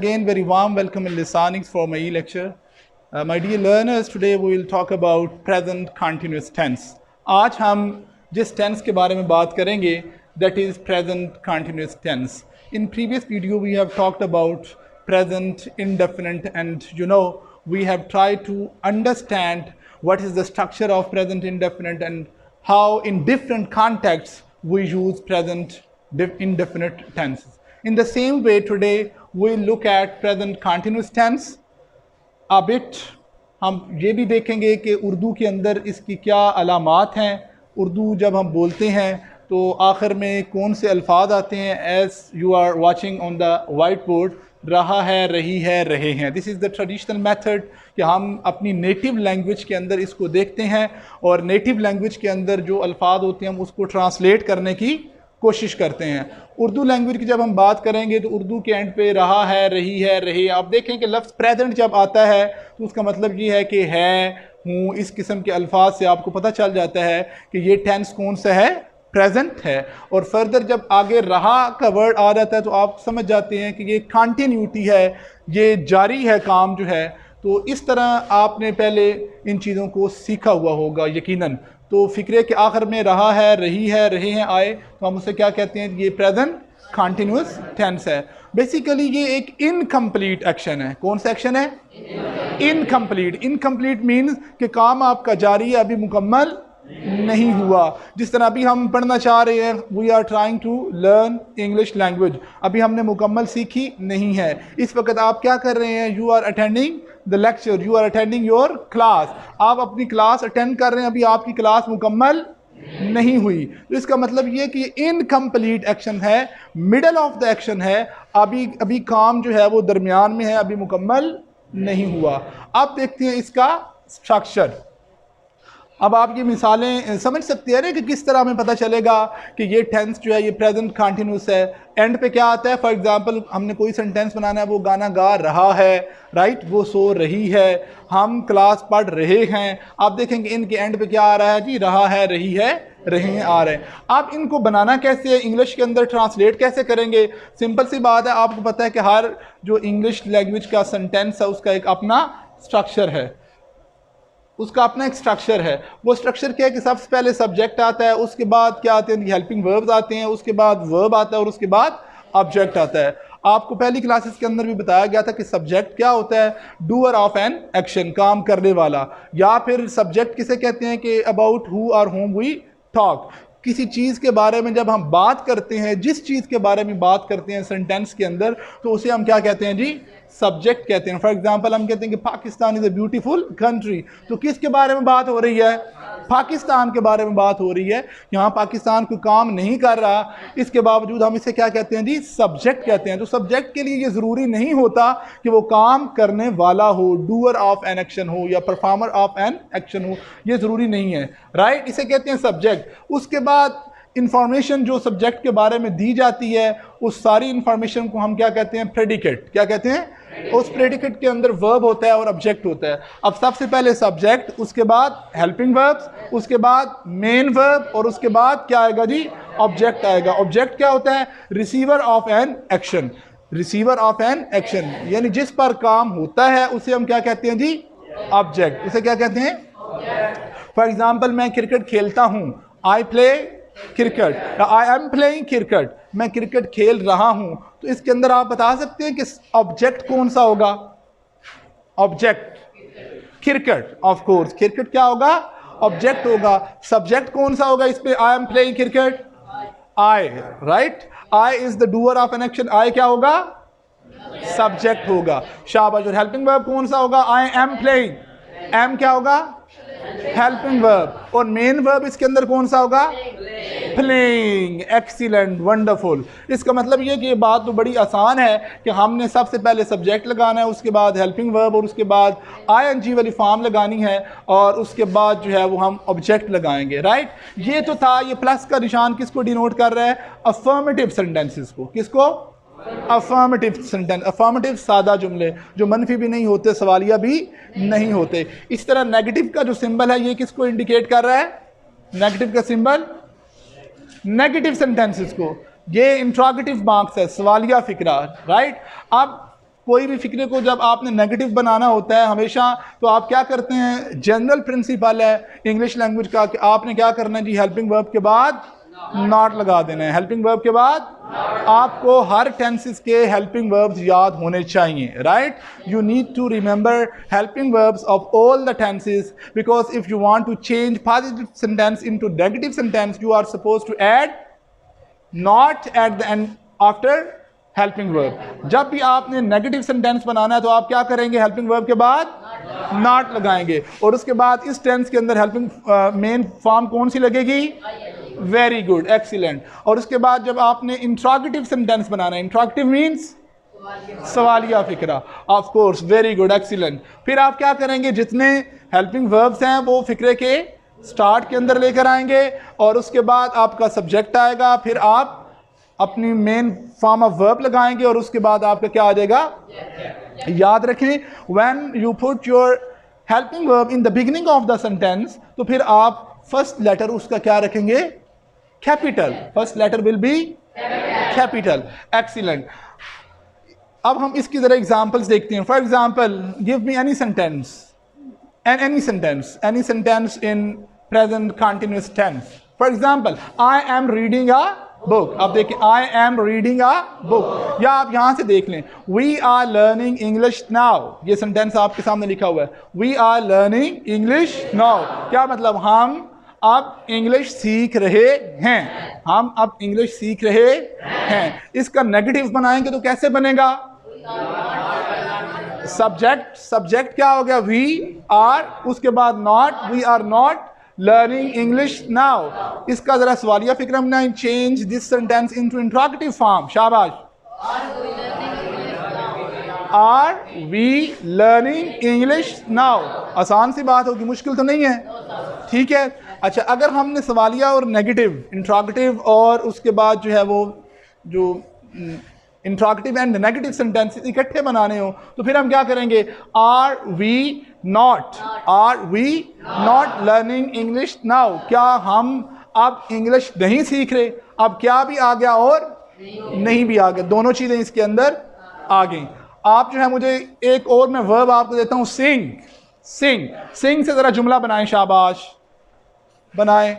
Again, very warm welcome in Lisanix for my e-lecture. My dear learners, today we will talk about present continuous tense. आज हम जिस tense के बारे में बात करेंगे, that is present continuous tense. In previous video, we have talked about present indefinite, and we have tried to understand what is the structure of present indefinite and how in different contexts we use present indefinite tenses. In the same way, today we look at present continuous tense a bit. हम ये भी देखेंगे कि उर्दू के अंदर इसकी क्या अलामात हैं. उर्दू जब हम बोलते हैं तो आखिर में कौन से अल्फाज आते हैं. As you are watching on the white board, रहा है, रही है, रहे हैं. This is the traditional method कि हम अपनी नेटिव लैंग्वेज के अंदर इसको देखते हैं और नेटिव लैंग्वेज के अंदर जो अल्फाज होते हैं हम उसको ट्रांसलेट करने की कोशिश करते हैं. उर्दू लैंग्वेज की जब हम बात करेंगे तो उर्दू के एंड पे रहा है, रही है, रहे. आप देखें कि लफ्ज़ प्रेजेंट जब आता है तो उसका मतलब ये है कि है, हूँ, इस किस्म के अल्फाज से आपको पता चल जाता है कि ये टेंस कौन सा है, प्रेजेंट है. और फर्दर जब आगे रहा का वर्ड आ जाता है तो आप समझ जाते हैं कि ये कंटिन्यूटी है, ये जारी है काम जो है. तो इस तरह आपने पहले इन चीज़ों को सीखा हुआ होगा यकीनन. तो फिक्रे के आखिर में रहा है, रही है, रहे हैं आए तो हम उसे क्या कहते हैं, ये प्रेजेंट कंटिन्यूअस टेंस है. बेसिकली ये एक इनकम्प्लीट एक्शन है. कौन सा एक्शन है? इनकम्प्लीट. इनकम्प्लीट मीन्स कि काम आपका जारी है, अभी मुकम्मल नहीं हुआ. जिस तरह अभी हम पढ़ना चाह रहे हैं, we are trying to learn English language, अभी हमने मुकम्मल सीखी नहीं है. इस वक्त आप क्या कर रहे हैं? You are attending the lecture, you are attending your class. आप अपनी क्लास अटेंड कर रहे हैं, अभी आपकी क्लास मुकम्मल नहीं हुई. तो इसका मतलब ये कि इनकम्प्लीट एक्शन है, मिडल ऑफ द एक्शन है, अभी काम जो है वो दरमियान में है, अभी मुकम्मल नहीं हुआ. अब देखते हैं इसका स्ट्रक्चर. अब आप ये मिसालें समझ सकते हैं ना कि किस तरह हमें पता चलेगा कि ये टेंस जो है ये प्रेजेंट कंटिन्यूस है. एंड पे क्या आता है? फॉर एग्जांपल हमने कोई सेंटेंस बनाना है, वो गाना गा रहा है, राइट, वो सो रही है, हम क्लास पढ़ रहे हैं. आप देखेंगे इनके एंड पे क्या आ रहा है जी, रहा है, रही है, रहे हैं आ रहे हैं. आप इनको बनाना कैसे है, इंग्लिश के अंदर ट्रांसलेट कैसे करेंगे? सिंपल सी बात है, आपको पता है कि हर जो इंग्लिश लैंग्वेज का सेंटेंस है उसका एक अपना स्ट्रक्चर है, उसका अपना एक स्ट्रक्चर है. वो स्ट्रक्चर क्या है कि सबसे पहले सब्जेक्ट आता है, उसके बाद क्या आते हैं, हेल्पिंग वर्ब्स आते हैं, उसके बाद वर्ब आता है और उसके बाद ऑब्जेक्ट आता है. आपको पहली क्लासेस के अंदर भी बताया गया था कि सब्जेक्ट क्या होता है, डूअर ऑफ एन एक्शन, काम करने वाला. या फिर सब्जेक्ट किसे कहते हैं कि अबाउट हु और होम वी टॉक. किसी चीज़ के बारे में जब हम बात करते हैं, जिस चीज़ के बारे में बात करते हैं सेंटेंस के अंदर, तो उसे हम क्या कहते हैं जी, सब्जेक्ट कहते हैं. फॉर एग्जांपल हम कहते हैं कि Pakistan is a beautiful country. तो किसके बारे में बात हो रही है? पाकिस्तान के बारे में बात हो रही है. यहाँ पाकिस्तान कोई काम नहीं कर रहा, इसके बावजूद हम इसे क्या कहते हैं जी, सब्जेक्ट कहते हैं. तो सब्जेक्ट के लिए ये ज़रूरी नहीं होता कि वो काम करने वाला हो, डूअर ऑफ एन एक्शन हो या परफॉर्मर ऑफ एन एक्शन हो, ये ज़रूरी नहीं है, राइट. इसे कहते हैं सब्जेक्ट. उसके बाद इंफॉर्मेशन जो सब्जेक्ट के बारे में दी जाती है, उस सारी इंफॉर्मेशन को हम क्या कहते हैं, प्रेडिकेट. क्या कहते हैं? उस प्रेडिकेट के अंदर वर्ब होता है और ऑब्जेक्ट होता है. अब सबसे पहले सब्जेक्ट, उसके बाद हेल्पिंग वर्ब्स, उसके बाद मेन वर्ब और उसके बाद क्या आएगा जी, ऑब्जेक्ट आएगा. ऑब्जेक्ट क्या होता है? Receiver of an action. Receiver of an action यानी जिस पर काम होता है उसे हम क्या कहते हैं जी, ऑब्जेक्ट. उसे क्या कहते हैं? फॉर एग्जाम्पल मैं क्रिकेट खेलता हूँ, I play cricket, I am playing cricket, मैं क्रिकेट खेल रहा हूं. तो इसके अंदर आप बता सकते हैं कि ऑब्जेक्ट कौन सा होगा? Object cricket, of course cricket क्या होगा, ऑब्जेक्ट होगा. सब्जेक्ट कौन सा होगा इस पे? I am playing cricket, I, right. I is the doer of an action, I क्या होगा, सब्जेक्ट होगा. शाबाश. और हेल्पिंग वर्ब कौन सा होगा? आई एम प्लेइंग, एम क्या होगा, हेल्पिंग वर्ब. और मेन वर्ब इसके अंदर कौन सा होगा? प्लेइंग. Excellent, wonderful. इसका मतलब ये कि ये बात तो बड़ी आसान है कि हमने सबसे पहले सब्जेक्ट लगाना है, उसके बाद हेल्पिंग वर्ब और उसके बाद आईएनजी वाली फॉर्म लगानी है और उसके बाद जो है वो हम ऑब्जेक्ट लगाएंगे, राइट. ये तो था. ये प्लस का निशान किसको डिनोट कर रहा है? अफर्मेटिव सेंटेंसेस को. किसको? Affirmative sentence. अफर्मेटिव सादा जुमले जो मनफी भी नहीं होते, सवालिया भी नहीं होते. इस तरह नेगेटिव का जो सिंबल है ये किसको इंडिकेट कर रहा है? नेगेटिव का सिंबल नेगेटिव सेंटेंसेस को. ये इंट्रोगेटिव मार्क्स है, सवालिया फिक्रा, राइट. अब कोई भी फिक्रे को जब आपने नेगेटिव बनाना होता है हमेशा, तो आप क्या करते हैं, जनरल प्रिंसिपल है इंग्लिश लैंग्वेज का कि आपने क्या करना है जी, हेल्पिंग वर्ब के बाद नॉट लगा देना है। हेल्पिंग वर्ब के बाद आपको हर टेंसेस के हेल्पिंग वर्ब्स याद होने चाहिए, right? You need to remember helping verbs of all the tenses, because if you want to change positive sentence into negative sentence, you are suppose to add not at the end after helping verb. जब भी आपने negative sentence बनाना है तो आप क्या करेंगे, helping verb के बाद नॉट लगाएंगे, और उसके बाद इस टेंस के अंदर हेल्पिंग मेन फॉर्म कौन सी लगेगी, वेरी गुड, एक्सीलेंट। और उसके बाद जब आपने इंट्रोगेटिव सेंटेंस बनाना है, इंट्रोगेटिव मीन्स सवालिया फिक्रा, of course, very good, excellent. फिर आप क्या करेंगे, जितने हेल्पिंग वर्ब्स हैं वो फिक्रे के स्टार्ट के अंदर लेकर आएंगे, और उसके बाद आपका सब्जेक्ट आएगा, फिर आप अपनी मेन फॉर्म ऑफ वर्ब लगाएंगे, और उसके बाद आपका क्या आ जाएगा, याद रखें, when you put your helping verb in the beginning of the sentence, तो फिर आप फर्स्ट लेटर उसका क्या रखेंगे, capital, first letter will be capital, excellent. अब हम इसकी जरा एग्जांपल्स देखते हैं। For example, give me any sentence, any sentence in present continuous tense. For example, I am reading a book. आप देखिए, I am reading a book, या आप यहां से देख लें, we are learning English now. ये सेंटेंस आपके सामने लिखा हुआ है, we are learning English now. क्या मतलब, हम अब इंग्लिश सीख रहे हैं, हम अब इंग्लिश सीख रहे हैं। इसका नेगेटिव बनाएंगे तो कैसे बनेगा, सब्जेक्ट क्या हो गया, वी आर, उसके बाद not, we are not learning English now. इसका जरा सवालिया फिक्र बनाए, change this sentence into interrogative form, शाबाश। Are we learning English now, आसान सी बात होगी, मुश्किल तो नहीं है, ठीक है। अच्छा, अगर हमने सवालिया और नेगेटिव, इंट्रोगेटिव और उसके बाद जो है वो जो इंट्रोगेटिव एंड नेगेटिव सेंटेंसेस इकट्ठे बनाने हो, तो फिर हम क्या करेंगे, are we not learning English now. क्या हम अब इंग्लिश नहीं सीख रहे, अब क्या भी आ गया और नहीं भी आ गया, दोनों चीजें इसके अंदर आ गई। आप जो है, मुझे एक और मैं वर्ब आपको देता हूं, सिंग से जरा जुमला बनाएं, शाबाश, बनाएं।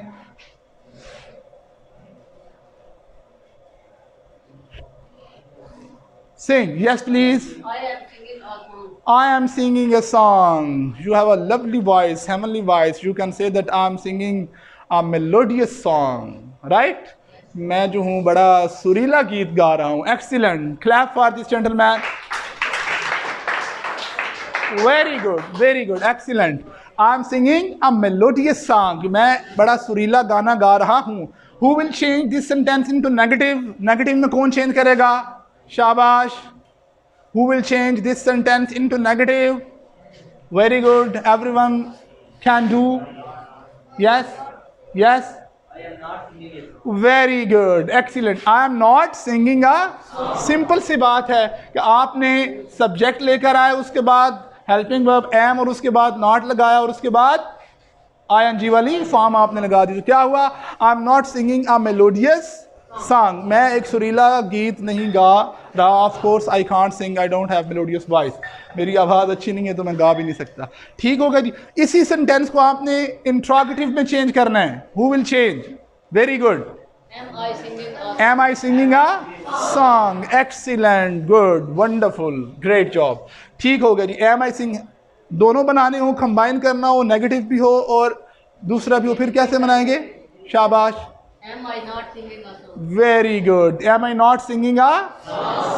Sing, yes please. I am singing a song. You have a lovely voice, heavenly voice. You can say that I am singing a melodious song, right? मैं जो हूँ बड़ा सुरीला गीत गा रहा हूँ। Excellent. Clap for this gentleman. Very good, excellent. I am singing a melodious song. मैं बड़ा सुरीला गाना गा रहा हूँ। Who will change this sentence into negative? Negative में कौन change करेगा? शाबाश। Who will change this sentence into negative? Very good. Everyone can do. Yes. I am not singing it. Very good. Excellent. I am not singing a simple सी बात है कि आपने subject लेकर आए, उसके बाद हेल्पिंग वर्ब एम, और उसके बाद नॉट लगाया, और उसके बाद ING वाली फॉर्म आपने लगा दी। तो क्या हुआ, आई am not singing a melodious song, मैं एक सुरीला गीत नहीं गा रहा। Of course I can't Singh, I don't have melodious voice, मेरी आवाज़ अच्छी नहीं है तो मैं गा भी नहीं सकता। ठीक होगा जी। इसी सेंटेंस को आपने इंट्रोगेटिव में चेंज करना है। Who will change? Very good. Am I singing a song, excellent, good, wonderful, great job. ठीक हो गया जी। एम आई सिंग दोनों बनाने हो, कंबाइन करना हो, नेगेटिव भी हो और दूसरा भी हो, फिर कैसे बनाएंगे? शाबाश। Am I not singing a song? Very good. Am I not singing a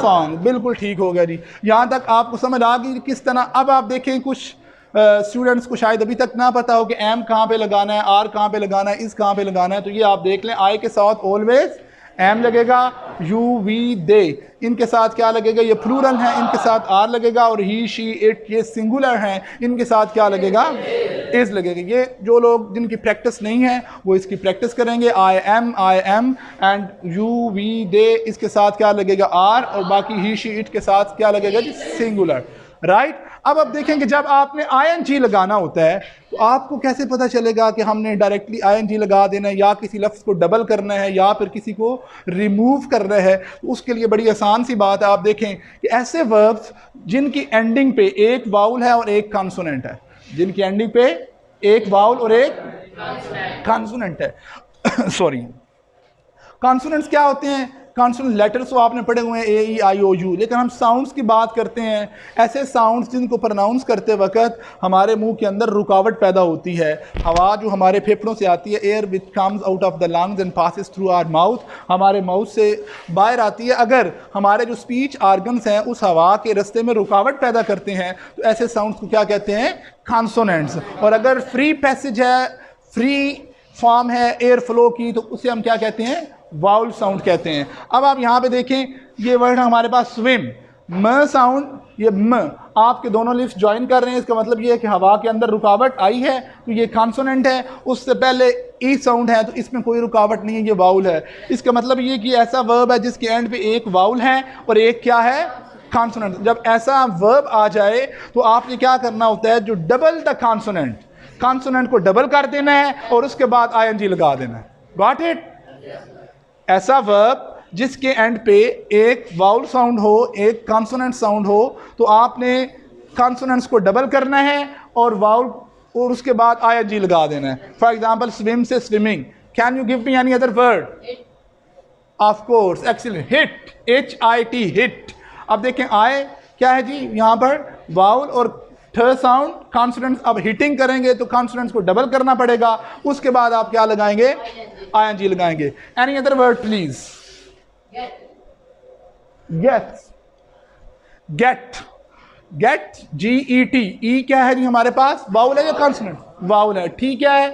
song, बिल्कुल ठीक हो गया जी। यहाँ तक आपको समझ आ गई किस तरह। अब आप देखें, कुछ स्टूडेंट्स को शायद अभी तक ना पता हो कि एम कहाँ पे लगाना है, आर कहाँ पे लगाना है, इस कहाँ पे लगाना है। तो ये आप देख लें, आई के साथ ऑलवेज एम लगेगा, यू वी दे इनके साथ क्या लगेगा, ये प्लूरल हैं, इनके साथ आर लगेगा, और ही शी इट ये सिंगुलर हैं, इनके साथ क्या लगेगा? इज लगेगा। ये जो लोग जिनकी प्रैक्टिस नहीं है वो इसकी प्रैक्टिस करेंगे। I am and you we they, इसके साथ क्या लगेगा आर, और बाकी ही शी इट के साथ क्या लगेगा जी सिंगुलर, राइट। अब देखेंगे जब आपने ING लगाना होता है तो आपको कैसे पता चलेगा कि हमने डायरेक्टली ING लगा देना है या किसी लफ्ज़ को डबल करना है या फिर किसी को रिमूव करना है। तो उसके लिए बड़ी आसान सी बात है, आप देखें कि ऐसे वर्ब्स जिनकी एंडिंग पे एक वाउल है और एक कॉन्सोनेंट है, जिनकी एंडिंग पे एक वाउल और एक कॉन्सोनेंट है सॉरी, कॉन्सोनेंट्स क्या होते हैं? कॉन्सोनेंट लेटर्स तो आपने पढ़े हुए हैं AEIOU, लेकिन हम साउंड्स की बात करते हैं, ऐसे साउंड्स जिनको प्रोनाउंस करते वक्त हमारे मुंह के अंदर रुकावट पैदा होती है। हवा जो हमारे फेफड़ों से आती है, air which comes out of the lungs and passes through our mouth, हमारे माउथ से बाहर आती है। अगर हमारे जो स्पीच आर्गन्स हैं उस हवा के रास्ते में रुकावट पैदा करते हैं तो ऐसे साउंड्स को क्या कहते हैं? कॉन्सोनेंट्स। और अगर फ्री पैसेज है, फ्री फॉर्म है एयर फ्लो की, तो उसे हम क्या कहते हैं? वाउल साउंड कहते हैं। अब आप यहाँ पे देखें, ये वर्ड है हमारे पास स्विम, म साउंड, ये म आपके दोनों लिप्स ज्वाइन कर रहे हैं, इसका मतलब ये है कि हवा के अंदर रुकावट आई है तो ये कॉन्सोनेंट है। उससे पहले ई साउंड है तो इसमें कोई रुकावट नहीं है, ये वाउल है। इसका मतलब ये कि ऐसा वर्ब है जिसके एंड पे एक वाउल है और एक क्या है? कॉन्सोनेंट। जब ऐसा वर्ब आ जाए तो आपने क्या करना होता है? जो डबल द कॉन्सोनेंट, कॉन्सोनेंट को डबल कर देना है और उसके बाद ING लगा देना है। Got it? ऐसा वर्ब जिसके एंड पे एक वाउल साउंड हो, एक कॉन्सोनेंट साउंड हो, तो आपने कॉन्सोनेंट्स को डबल करना है और वाउल, और उसके बाद ING लगा देना है। फॉर एग्जांपल स्विम से swimming. Can you give me any other word? Of course, excellent, hit, HIT, hit. अब देखें आई क्या है जी? यहाँ पर वाउल और थ साउंड, कॉन्सोनेंट्स। अब हिटिंग करेंगे तो कॉन्सोनेंट्स को डबल करना पड़ेगा, उसके बाद आप क्या लगाएंगे? ING लगाएंगे। Any other word please? Get, get, get, GET, E क्या है जी हमारे पास? वाउल है या कॉन्सोनेंट? वाउल है। ठीक है,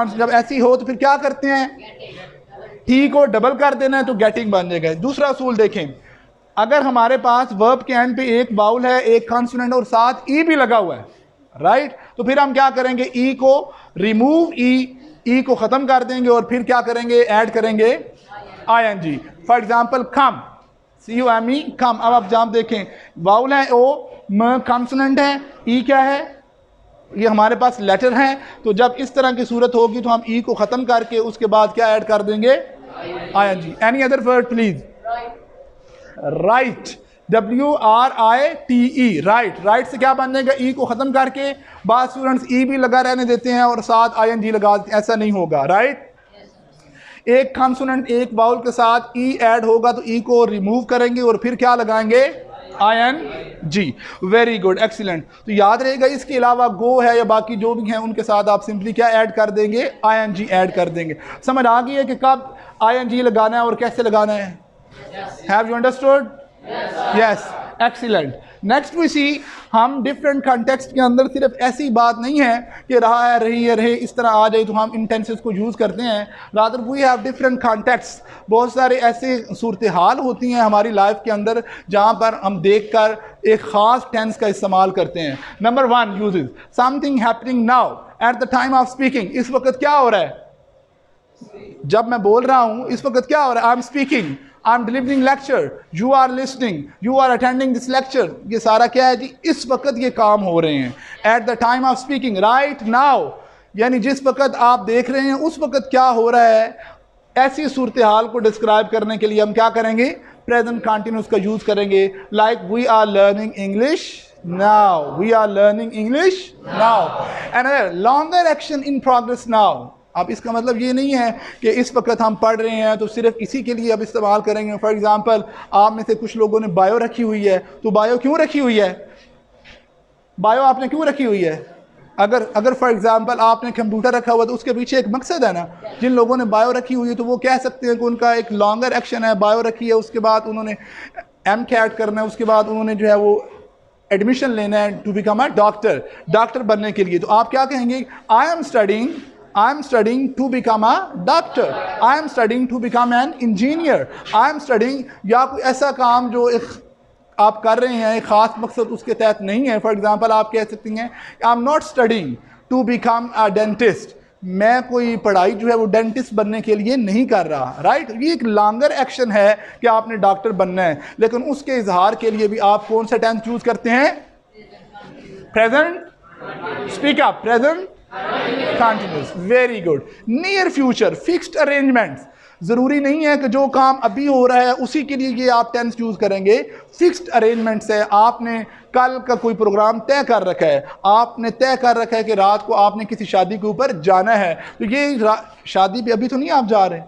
जब ऐसी हो तो फिर क्या करते हैं? टी को डबल कर देना है तो गेटिंग बन जाएगा। दूसरा असूल देखें, अगर हमारे पास वर्ब के एंड पे एक वाउल है, एक कॉन्सोनेंट और साथ ई भी लगा हुआ है, राइट, तो फिर हम क्या करेंगे? ई को रिमूव, ई को ख़त्म कर देंगे और फिर क्या करेंगे? ऐड करेंगे ING। For example come, CUME, कम। अब आप जहाँ देखें वाउल है ओ, म कॉन्सोनेंट है, ई क्या है? ये हमारे पास लेटर हैं। तो जब इस तरह की सूरत होगी तो हम ई को ख़त्म करके उसके बाद क्या ऐड कर देंगे? ING। Any other word please? Right, WRITE, right. Right से क्या बन जाएगा? ई को ख़त्म करके। बाद स्टूडेंट्स ई भी लगा रहने देते हैं और साथ ING लगा देते हैं, ऐसा नहीं होगा, राइट। एक कॉन्सोनेंट एक वाउल के साथ ई ऐड होगा तो ई को रिमूव करेंगे और फिर क्या लगाएंगे? ING। Very good, excellent. तो याद रहेगा, इसके अलावा गो है या बाकी जो भी हैं उनके साथ आप सिंपली क्या ऐड कर देंगे? ING ऐड कर देंगे। समझ आ गई है कि कब ING लगाना है और कैसे लगाना है? Have you understood? Yes, excellent. Next we see, हम डिफरेंट कॉन्टेक्स्ट के अंदर सिर्फ ऐसी बात नहीं है कि रहा है, रही है, रहे इस तरह आ जाए तो हम इन टेंसेस को यूज़ करते हैं। Rather we have different context. बहुत सारे ऐसे सूरत हाल होती हैं हमारी लाइफ के अंदर जहाँ पर हम देख कर एक ख़ास टेंस का इस्तेमाल करते हैं। Number 1 uses something happening now at the time of speaking. इस वक्त क्या हो रहा है? जब मैं बोल रहा हूँ इस वक्त क्या हो रहा है? I am speaking, I am delivering lecture, you are listening, you are attending this lecture. ये सारा क्या है जी? इस वक्त ये काम हो रहे हैं। At the time of speaking, right now, यानी जिस वक्त आप देख रहे हैं उस वक्त क्या हो रहा है। ऐसी सूरत हाल को डिस्क्राइब करने के लिए हम क्या करेंगे? प्रेजेंट कंटिन्यूस का यूज करेंगे। Like we are learning English now, we are learning English now. And longer action in progress now. अब इसका मतलब ये नहीं है कि इस वक्त हम पढ़ रहे हैं तो सिर्फ इसी के लिए अब इस्तेमाल करेंगे। फॉर एग्जांपल, आप में से कुछ लोगों ने बायो रखी हुई है, तो बायो क्यों रखी हुई है? बायो आपने क्यों रखी हुई है? अगर फॉर एग्जांपल आपने कंप्यूटर रखा हुआ तो उसके पीछे एक मकसद है ना। जिन लोगों ने बायो रखी हुई है तो वो कह सकते हैं कि उनका एक लॉन्गर एक्शन है, बायो रखी है, उसके बाद उन्होंने MCAT करना है, उसके बाद उन्होंने जो है वो एडमिशन लेना है to become a doctor, doctor बनने के लिए। तो आप क्या कहेंगे? I am studying to become a doctor, I am studying to become an engineer, I am studying, या कोई ऐसा काम जो एक आप कर रहे हैं एक ख़ास मकसद उसके तहत नहीं है। फॉर एग्जांपल आप कह सकती हैं I am not studying to become a dentist, मैं कोई पढ़ाई जो है वो डेंटिस्ट बनने के लिए नहीं कर रहा, राइट। ये एक लॉन्गर एक्शन है कि आपने डॉक्टर बनना है, लेकिन उसके इजहार के लिए भी आप कौन सा टेंस यूज करते हैं? Present, speak up, present continuous, very good. Near future, fixed arrangements, जरूरी नहीं है कि जो काम अभी हो रहा है उसी के लिए ये आप टेंस यूज करेंगे। फिक्स्ड अरेंजमेंट्स है, आपने कल का कोई प्रोग्राम तय कर रखा है, आपने तय कर रखा है कि रात को आपने किसी शादी के ऊपर जाना है, तो ये शादी पे अभी तो नहीं आप जा रहे,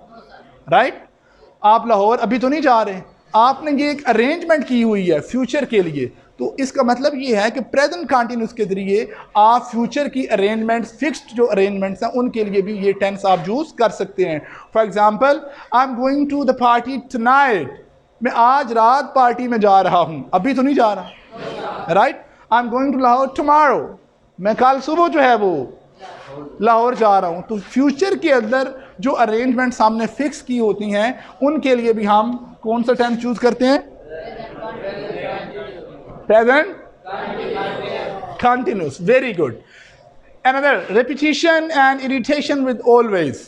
राइट, आप लाहौर अभी तो नहीं जा रहे, आपने ये एक अरेंजमेंट की हुई है फ्यूचर के लिए। तो इसका मतलब ये है कि प्रेजेंट कंटिन्यूस के जरिए आप फ्यूचर की अरेंजमेंट्स, फिक्स्ड जो अरेंजमेंट्स हैं उनके लिए भी ये टेंस आप यूज कर सकते हैं। For example, I am going to the party tonight, मैं आज रात पार्टी में जा रहा हूं, अभी तो नहीं जा रहा, right. I am going to Lahore tomorrow, मैं कल सुबह जो है वो लाहौर जा रहा हूं। तो फ्यूचर के अंदर जो अरेंजमेंट्स हमने फिक्स की होती हैं उनके लिए भी हम कौन सा टेंस चूज करते हैं? Present continuous, very good. Another, repetition and irritation with always,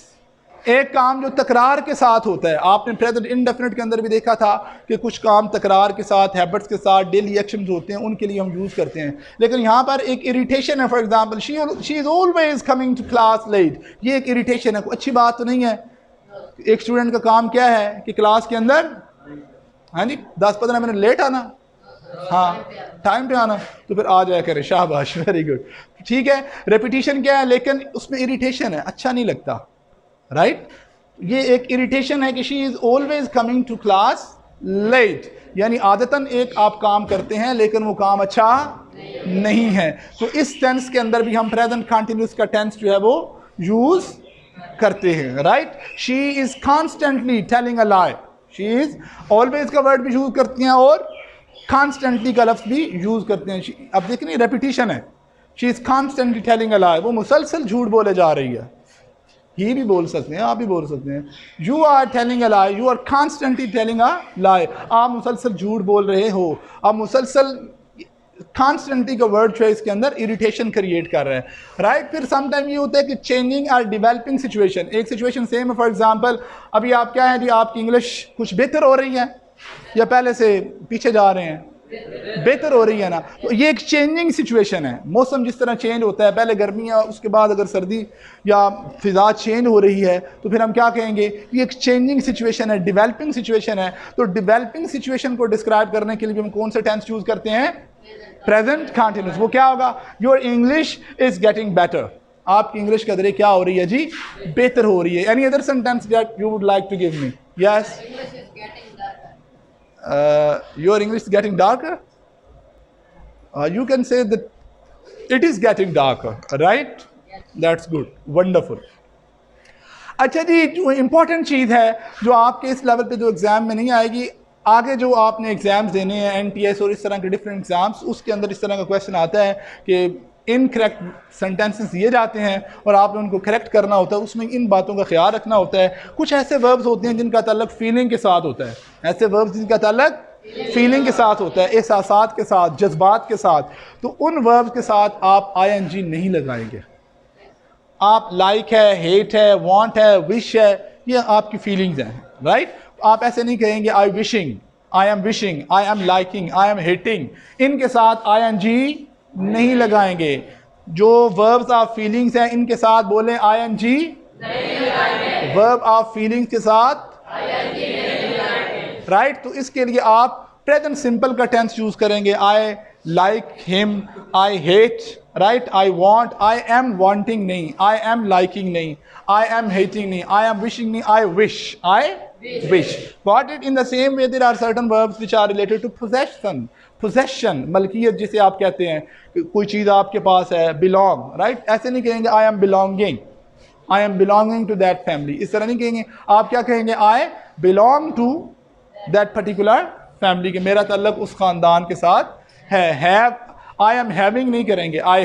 एक काम जो तकरार के साथ होता है, आपने प्रेजेंट इंडेफिनिट के अंदर भी देखा था कि कुछ काम तकरार के साथ, हैबिट्स के साथ, डेली एक्शंस होते हैं, उनके लिए हम यूज़ करते हैं। लेकिन यहाँ पर एक इरिटेशन है, for example she is always coming to class late, ये एक इरिटेशन है, कोई अच्छी बात तो नहीं है। एक स्टूडेंट का काम क्या है कि क्लास के अंदर, हाँ जी, 10-15 मिनट लेट आना, हाँ टाइम पे आना, तो फिर आ जाया करे, शाबाश, वेरी गुड, ठीक है। रेपिटेशन क्या है, लेकिन उसमें इरिटेशन है, अच्छा नहीं लगता, राइट। ये एक इरिटेशन है कि she is always coming to class late, यानी आदतन एक आप काम करते हैं लेकिन वो काम अच्छा नहीं है। तो इस टेंस के अंदर भी हम प्रेजेंट कंटिन्यूस का टेंस जो है वो यूज करते हैं, right. She is constantly telling a lie, she is always का वर्ड भी यूज करती हैं और कॉन्स्टेंटली का लफ्ज भी यूज करते हैं। अब देखिए रेपिटेशन है, she is constantly telling a lie, वो मुसलसल झूठ बोले जा रही है, ही भी बोल सकते हैं, आप भी बोल सकते हैं। You are telling a lie, you are constantly telling a lie, आप मुसलसल झूठ बोल रहे हो, आप मुसलसल, कॉन्स्टेंटली का वर्ड जो है इसके अंदर इरिटेशन क्रिएट कर रहा है, राइट। फिर समटाइम ये होता है कि चेंजिंग और डेवलपिंग सिचुएशन, एक सिचुएशन सेम है, फॉर एग्जांपल अभी आप क्या है जी, आपकी इंग्लिश कुछ बेहतर हो रही है या पहले से पीछे जा रहे हैं? बेहतर हो रही है ना। तो ये एक चेंजिंग सिचुएशन है, मौसम जिस तरह चेंज होता है, पहले गर्मी है उसके बाद अगर सर्दी या फिजा चेंज हो रही है तो फिर हम क्या कहेंगे, ये एक चेंजिंग सिचुएशन है, डेवलपिंग सिचुएशन है। तो डेवलपिंग सिचुएशन को डिस्क्राइब करने के लिए हम कौन सा टेंस यूज करते हैं? Present continuous. वो क्या होगा? Your English is getting better, आपकी इंग्लिश का दरे क्या हो रही है जी? बेहतर हो रही है। Any other sentence that you would like to give me? Yes, your English is getting darker. You can say that it is getting darker, right? That's good, wonderful. अच्छा जी, जो इम्पोर्टेंट चीज़ है जो आपके इस लेवल पे जो एग्ज़ाम में नहीं आएगी, आगे जो आपने एग्ज़ाम्स देने हैं NTS और इस तरह के डिफरेंट एग्ज़ाम्स, उसके अंदर इस तरह का क्वेश्चन आता है कि इनकरेक्ट सेंटेंसेस दिए जाते हैं और आपने उनको करेक्ट करना होता है, उसमें इन बातों का ख्याल रखना होता है। कुछ ऐसे वर्ब्स होते हैं जिनका ताल्लुक फीलिंग के साथ होता है, ऐसे वर्ब्स जिनका ताल्लुक फीलिंग के साथ होता है, एहसासात के साथ, जज्बात के साथ, तो उन वर्ब्स के साथ आप ING नहीं लगाएंगे। आप लाइक है, हेट है, वांट है, विश है, ये आपकी फीलिंग्स हैं, राइट। आप ऐसे नहीं कहेंगे I wishing, I am wishing, I am liking, I am hating, इनके साथ ING नहीं लगाएंगे। जो वर्ब्स ऑफ फीलिंग्स हैं इनके साथ बोलें ING नहीं लगाएंगे, वर्ब ऑफ फीलिंग्स के साथ ING नहीं लगाएंगे, राइट। तो इसके लिए आप प्रेजेंट सिंपल का टेंस यूज करेंगे, I like him, I hate, right, I want, I am wanting नहीं, आई एम लाइकिंग नहीं, आई एम हेटिंग नहीं, आई एम विशिंग नहीं, I wish, I wish. Got it? In the same way there are certain verbs which are related to possession. Possession, मलकियत जिसे आप कहते हैं, कोई चीज़ आपके पास है, belong, right? ऐसे नहीं कहेंगे I am belonging, I am belonging to that family, इस तरह नहीं कहेंगे। आप क्या कहेंगे? I belong to that particular family, कि मेरा ताल्लुक उस ख़ानदान के साथ है। Have, I am having नहीं करेंगे, I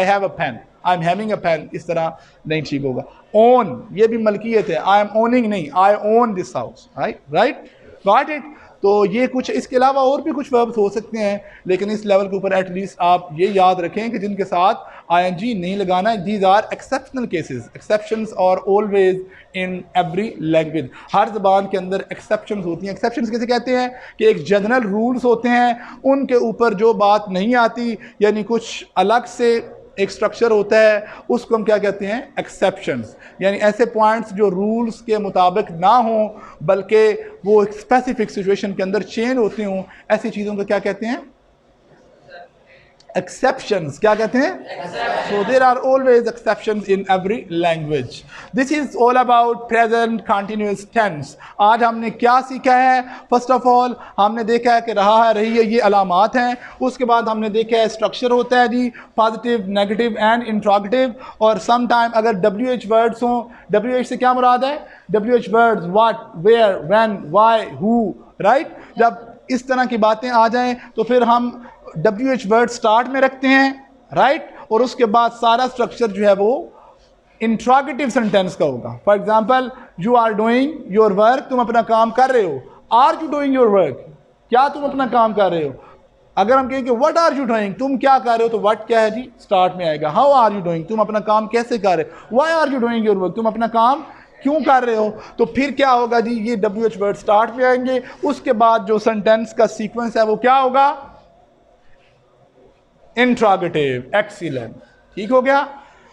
have a pen, I am having a pen, इस तरह नहीं ठीक होगा। ओन, ये भी मलकियत है, आई एम ओनिंग नहीं, I own this house, right, got it. तो ये कुछ, इसके अलावा और भी कुछ वर्ब्स हो सकते हैं, लेकिन इस लेवल के ऊपर एटलीस्ट आप ये याद रखें कि जिनके साथ ing नहीं लगाना है। These are exceptional cases, exceptions और ऑलवेज इन एवरी लैंग्वेज। हर ज़बान के अंदर एक्सेप्शंस होती हैं। एक्सेप्शंस कैसे कहते हैं कि एक जनरल रूल्स होते हैं, उनके ऊपर जो बात नहीं आती, यानी कुछ अलग से एक स्ट्रक्चर होता है, उसको हम क्या कहते हैं, एक्सेप्शंस। यानी ऐसे पॉइंट्स जो रूल्स के मुताबिक ना हों बल्कि वो एक स्पेसिफिक सिचुएशन के अंदर चेंज होते हों, ऐसी चीज़ों को क्या कहते हैं, exceptions. क्या कहते हैं? So there are always exceptions in every language. This is all about present continuous tense. आज हमने क्या सीखा है? First of all हमने देखा है कि रहा है, रही है, ये अलामात हैं। उसके बाद हमने देखा है स्ट्रक्चर होता है जी, पॉजिटिव, नेगेटिव एंड इंट्रोगेटिव। और सम टाइम अगर WH वर्ड्स हों, WH से क्या मुराद है? WH words what, where, when, why, who, right. जब इस तरह की बातें आ जाएं तो फिर हम WH वर्ड स्टार्ट में रखते हैं, राइट, और उसके बाद सारा स्ट्रक्चर जो है वो इंट्रोगेटिव सेंटेंस का होगा। For example, you are doing your work, तुम अपना काम कर रहे हो। Are you doing your work, क्या तुम अपना काम कर रहे हो। अगर हम कहें कि व्हाट आर यू डूइंग, तुम क्या कर रहे हो, तो व्हाट क्या है जी, स्टार्ट में आएगा। हाउ आर यू डूइंग, तुम अपना काम कैसे कर रहे हो। Why are you doing your work, तुम अपना काम क्यों कर रहे हो। तो फिर क्या होगा जी, ये WH वर्ड स्टार्ट में आएंगे। उसके बाद जो सेंटेंस का सीक्वेंस है वो क्या होगा, इंट्रोगेटिव। एक्सीलेंट, ठीक हो गया।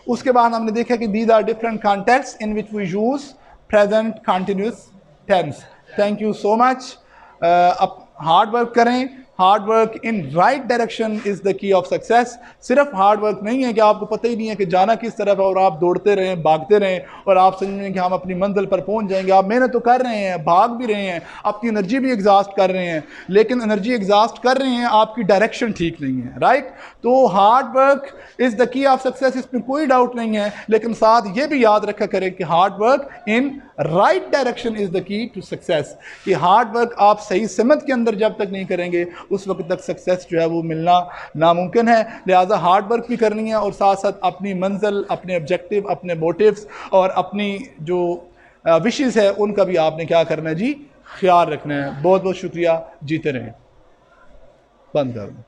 उसके बाद हमने देखा कि these are different context in which we use present continuous tense. Thank you so much. अब हार्ड वर्क करें। Hard work in right direction is the key of success. सिर्फ हार्ड वर्क नहीं है कि आपको पता ही नहीं है कि जाना किस तरफ है और आप दौड़ते रहें, भागते रहें और आप समझें कि हम अपनी मंजिल पर पहुंच जाएंगे। आप मेहनत तो कर रहे हैं, भाग भी रहे हैं, अपनी एनर्जी भी एग्जॉस्ट कर रहे हैं, लेकिन एनर्जी एग्जॉस्ट कर रहे हैं, आपकी डायरेक्शन ठीक नहीं है, राइट। तो hard work is the key of success, इसमें कोई डाउट नहीं है। लेकिन साथ ये भी याद रखा करें कि hard work in right direction is the key to success. कि हार्ड वर्क आप सही समत के अंदर जब तक नहीं करेंगे उस वक्त तक सक्सेस जो है वो मिलना नामुमकिन है। लिहाजा हार्ड वर्क भी करनी है और साथ साथ अपनी मंजिल, अपने ऑब्जेक्टिव, अपने मोटिव्स और अपनी जो विशेस है उनका भी आपने क्या करना है जी, ख्याल रखना है। बहुत बहुत शुक्रिया, जीते रहें। बंद कर दूं।